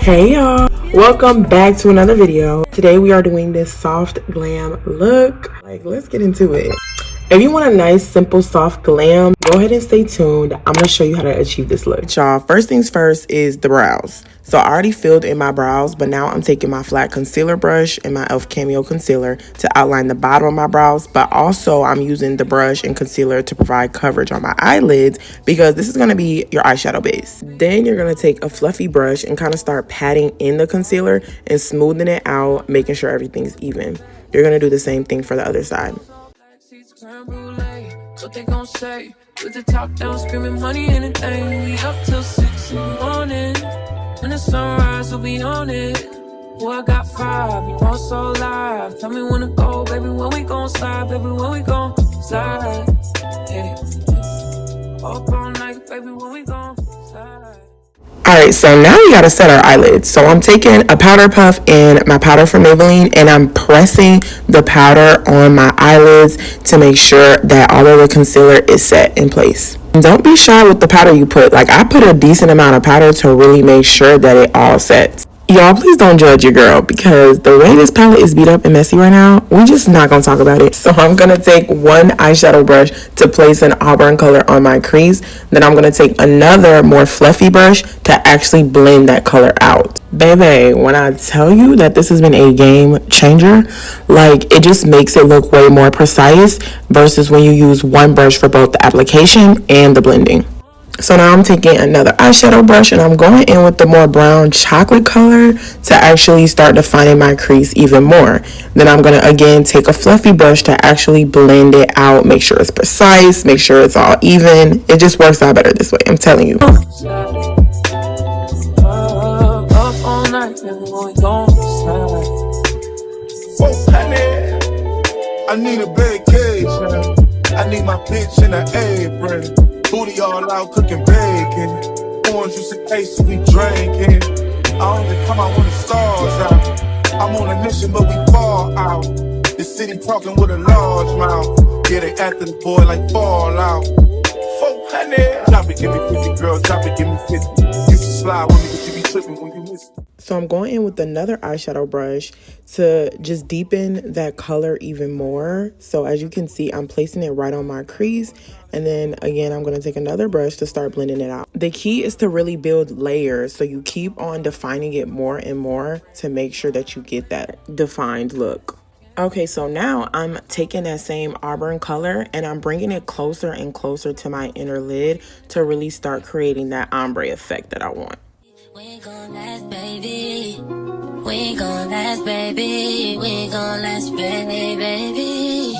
Hey y'all, welcome back to another video. Today we are doing this soft glam look. Let's get into it. If you want a nice, simple, soft glam, go ahead and stay tuned. I'm gonna show you how to achieve this look. Y'all, first things first is the brows. So I already filled in my brows, but now I'm taking my flat concealer brush and my e.l.f. Camo concealer to outline the bottom of my brows, but also I'm using the brush and concealer to provide coverage on my eyelids because this is gonna be your eyeshadow base. Then you're gonna take a fluffy brush and kind of start patting in the concealer and smoothing it out, making sure everything's even. You're gonna do the same thing for the other side. What they gon' say? With the top down, screaming money and a thing. We up till 6 in the morning. When the sunrise, we'll be on it. Oh, I got 5, we want so live. Tell me when to go, baby, when we gon' slide, baby, when we gon' slide. Yeah. Up all night, baby, when we gon' slide. Alright, so now we gotta set our eyelids. So I'm taking a powder puff and my powder from Maybelline and I'm pressing the powder on my eyelids to make sure that all of the concealer is set in place. Don't be shy with the powder you put. I put a decent amount of powder to really make sure that it all sets. Y'all, please don't judge your girl because the way this palette is beat up and messy right now, we're just not gonna talk about it. So I'm gonna take one eyeshadow brush to place an auburn color on my crease. Then I'm gonna take another more fluffy brush to actually blend that color out. Baby, when I tell you that this has been a game changer, it just makes it look way more precise versus when you use one brush for both the application and the blending. So now I'm taking another eyeshadow brush and I'm going in with the more brown chocolate color to actually start defining my crease even more. Then I'm going to again take a fluffy brush to actually blend it out, make sure it's precise, make sure it's all even. It just works out better this way, I'm telling you. Up all night, baby, when we gon' slide. Oh, honey, I need a vacation. I need my bitch in an apron. Booty all out cooking bacon. Orange juice and ace we drinking. I only come out when the stars out. I'm on a mission but we fall out. The city talking with a large mouth. Yeah, they after the boy like Fallout. 400. Drop it, give me 50, girl. Drop it, give me 50. You should slide with me, but you be tripping when you miss. So I'm going in with another eyeshadow brush to just deepen that color even more. So as you can see, I'm placing it right on my crease. And then again, I'm going to take another brush to start blending it out. The key is to really build layers. So you keep on defining it more and more to make sure that you get that defined look. Okay, so now I'm taking that same auburn color and I'm bringing it closer and closer to my inner lid to really start creating that ombre effect that I want. We ain't gon' last, baby. We ain't gon' last, baby. We ain't gon' last, baby.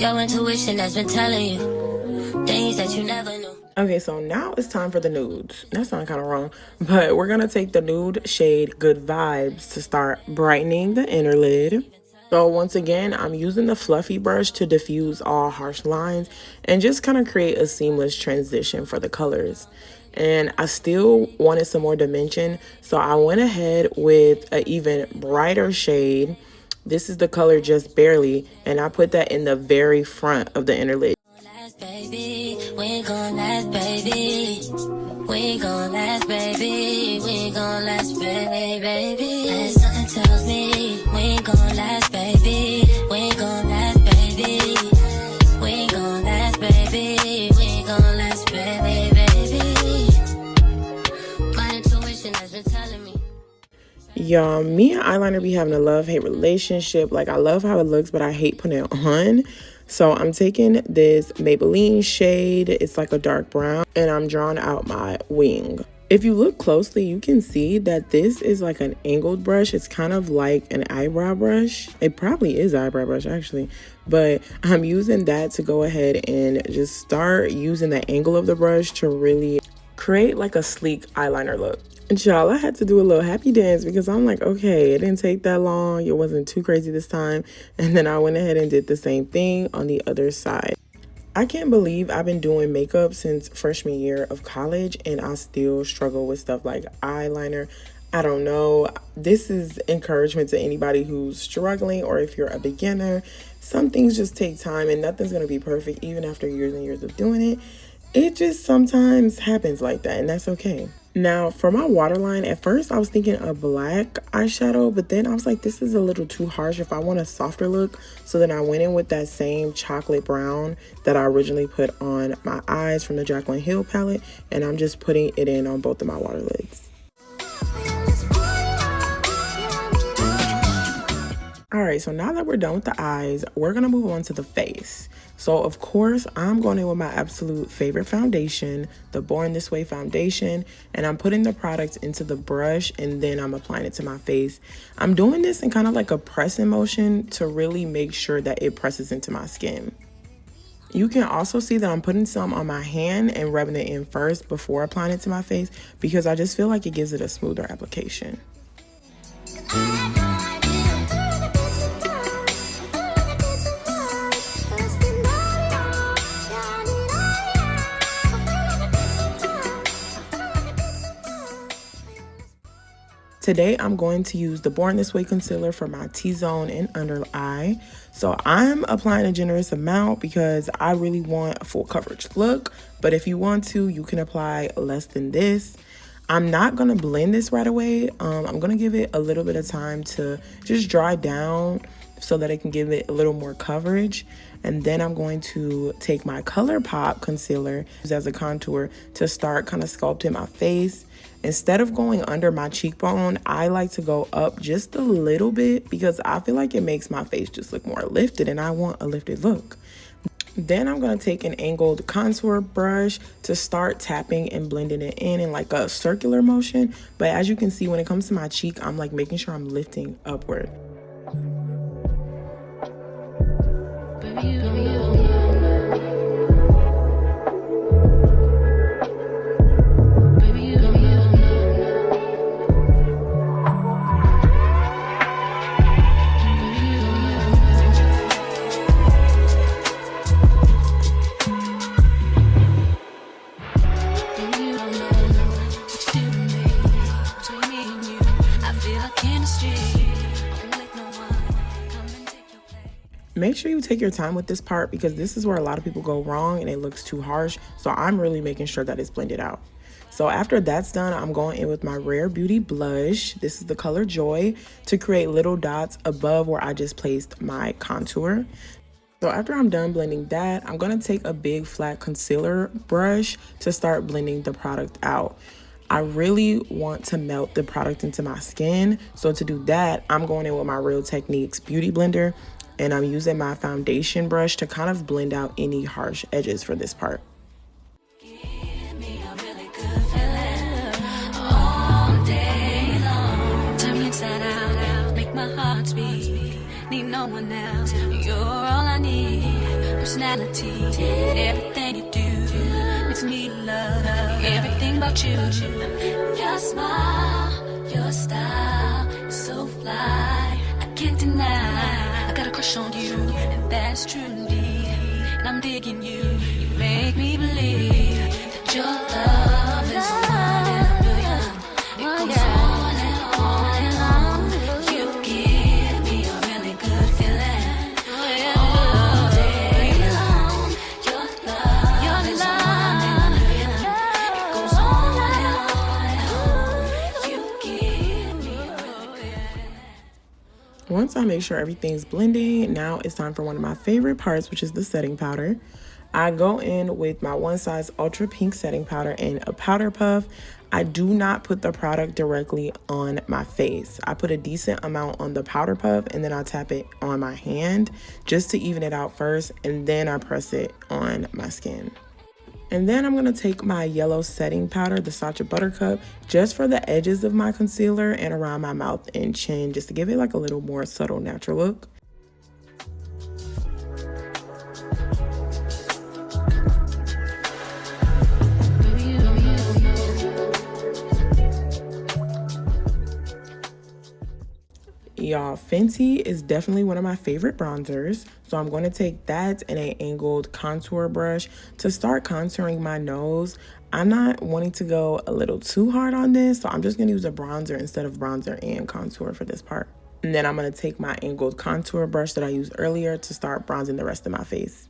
Your intuition has been telling you things that you never knew. Okay, so now it's time for the nudes. That sounded kind of wrong, but we're gonna take the nude shade Good Vibes to start brightening the inner lid. So once again, I'm using the fluffy brush to diffuse all harsh lines and just kind of create a seamless transition for the colors. And I still wanted some more dimension, so I went ahead with an even brighter shade. This is the color Just Barely, and I put that in the very front of the inner lid. Baby, we ain't gon' last, baby. We ain't gon' last, baby. We ain't gon' last, baby. And something tells me we ain't gon' last, baby. We ain't gon' last, baby. We ain't gon' last, baby. We ain't gon' last, baby. My intuition has been telling me. Y'all, me and eyeliner be having a love-hate relationship. I love how it looks, but I hate putting it on. So I'm taking this Maybelline shade. It's like a dark brown, and I'm drawing out my wing. If you look closely, you can see that this is like an angled brush. It's kind of like an eyebrow brush. It probably is an eyebrow brush, actually. But I'm using that to go ahead and just start using the angle of the brush to really create like a sleek eyeliner look. And y'all, I had to do a little happy dance because I'm like, okay, it didn't take that long. It wasn't too crazy this time. And then I went ahead and did the same thing on the other side. I can't believe I've been doing makeup since freshman year of college and I still struggle with stuff like eyeliner. I don't know. This is encouragement to anybody who's struggling or if you're a beginner. Some things just take time and nothing's going to be perfect even after years and years of doing it. It just sometimes happens like that, and that's okay. Now, for my waterline, at first I was thinking a black eyeshadow, but then I was like, this is a little too harsh if I want a softer look. So then I went in with that same chocolate brown that I originally put on my eyes from the Jaclyn Hill palette, and I'm just putting it in on both of my water lids. Alright, so now that we're done with the eyes, we're going to move on to the face. So, of course, I'm going in with my absolute favorite foundation, the Born This Way foundation, and I'm putting the product into the brush and then I'm applying it to my face. I'm doing this in kind of like a pressing motion to really make sure that it presses into my skin. You can also see that I'm putting some on my hand and rubbing it in first before applying it to my face because I just feel like it gives it a smoother application. Today, I'm going to use the Born This Way concealer for my T-zone and under eye. So I'm applying a generous amount because I really want a full coverage look. But if you want to, you can apply less than this. I'm not going to blend this right away. I'm going to give it a little bit of time to just dry down so that it can give it a little more coverage. And then I'm going to take my ColourPop concealer as a contour to start kind of sculpting my face. Instead of going under my cheekbone, I like to go up just a little bit because I feel like it makes my face just look more lifted and I want a lifted look. Then I'm going to take an angled contour brush to start tapping and blending it in like a circular motion. But as you can see, when it comes to my cheek, I'm like making sure I'm lifting upward. Make sure you take your time with this part because this is where a lot of people go wrong and it looks too harsh. So I'm really making sure that it's blended out. So after that's done, I'm going in with my Rare Beauty blush. This is the color Joy to create little dots above where I just placed my contour. So after I'm done blending that, I'm going to take a big flat concealer brush to start blending the product out. I really want to melt the product into my skin. So to do that, I'm going in with my Real Techniques Beauty Blender. And I'm using my foundation brush to kind of blend out any harsh edges for this part. Everything you do makes me love everything about you. Your smile, your style is so fly. I can't deny. I got a crush on you, and that's true indeed. And I'm digging you. You make me believe that your love is one in a million. It goes on and on and on. You give me a really good feeling. All day long. Your love is one in a million. It goes on and on. You give me a really good feeling. Once I make sure everything's blending, now it's time for one of my favorite parts, which is the setting powder. I go in with my One Size Ultra Pink setting powder and a powder puff. I do not put the product directly on my face. I put a decent amount on the powder puff and then I tap it on my hand just to even it out first, and then I press it on my skin. And then I'm going to take my yellow setting powder, the Sacha Buttercup, just for the edges of my concealer and around my mouth and chin, just to give it like a little more subtle, natural look. Y'all, Fenty is definitely one of my favorite bronzers. So I'm going to take that and an angled contour brush to start contouring my nose. I'm not wanting to go a little too hard on this, so I'm just going to use a bronzer instead of bronzer and contour for this part. And then I'm going to take my angled contour brush that I used earlier to start bronzing the rest of my face.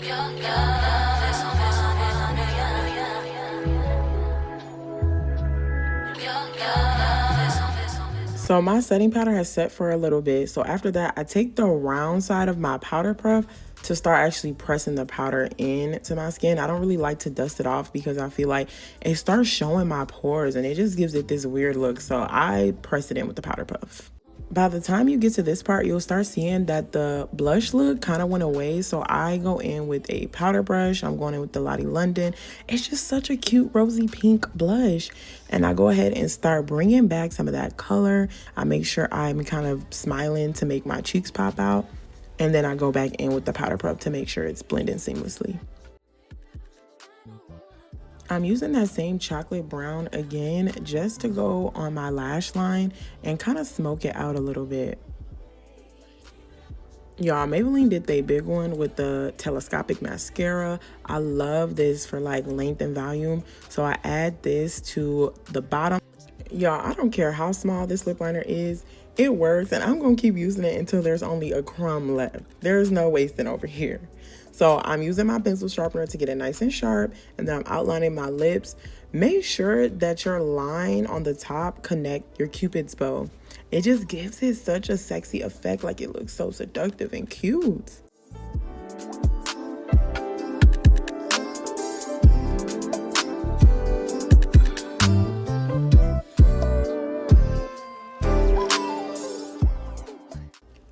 Your love is one in a million. So my setting powder has set for a little bit. So after that, I take the round side of my powder puff to start actually pressing the powder into my skin. I don't really like to dust it off because I feel like it starts showing my pores and it just gives it this weird look. So I press it in with the powder puff. By the time you get to this part, you'll start seeing that the blush look kind of went away. So I go in with a powder brush. I'm going in with the Lottie London. It's just such a cute rosy pink blush. And I go ahead and start bringing back some of that color. I make sure I'm kind of smiling to make my cheeks pop out. And then I go back in with the powder puff to make sure it's blending seamlessly. I'm using that same chocolate brown again just to go on my lash line and kind of smoke it out a little bit. Y'all, Maybelline did their big one with the Telescopic mascara. I love this for like length and volume. So I add this to the bottom. Y'all, I don't care how small this lip liner is. It works and I'm going to keep using it until there's only a crumb left. There's no wasting over here. So I'm using my pencil sharpener to get it nice and sharp, and then I'm outlining my lips. Make sure that your line on the top connect your Cupid's bow. It just gives it such a sexy effect, like it looks so seductive and cute.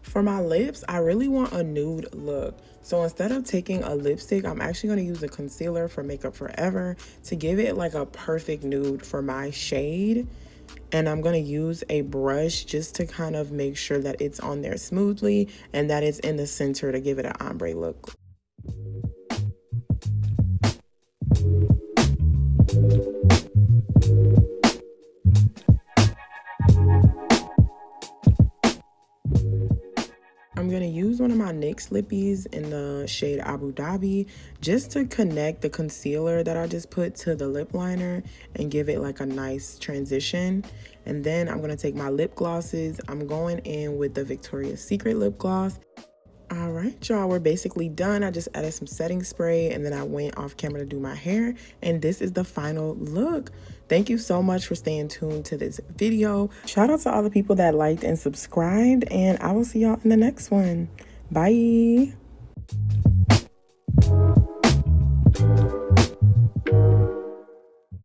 For my lips, I really want a nude look. So instead of taking a lipstick, I'm actually going to use a concealer from Makeup Forever to give it like a perfect nude for my shade. And I'm going to use a brush just to kind of make sure that it's on there smoothly and that it's in the center to give it an ombre look. I'm going to use one of my NYX lippies in the shade Abu Dhabi just to connect the concealer that I just put to the lip liner and give it like a nice transition. And then I'm going to take my lip glosses. I'm going in with the Victoria's Secret lip gloss. All right, y'all, we're basically done. I just added some setting spray and then I went off camera to do my hair. And this is the final look. Thank you so much for staying tuned to this video. Shout out to all the people that liked and subscribed, and I will see y'all in the next one. Bye.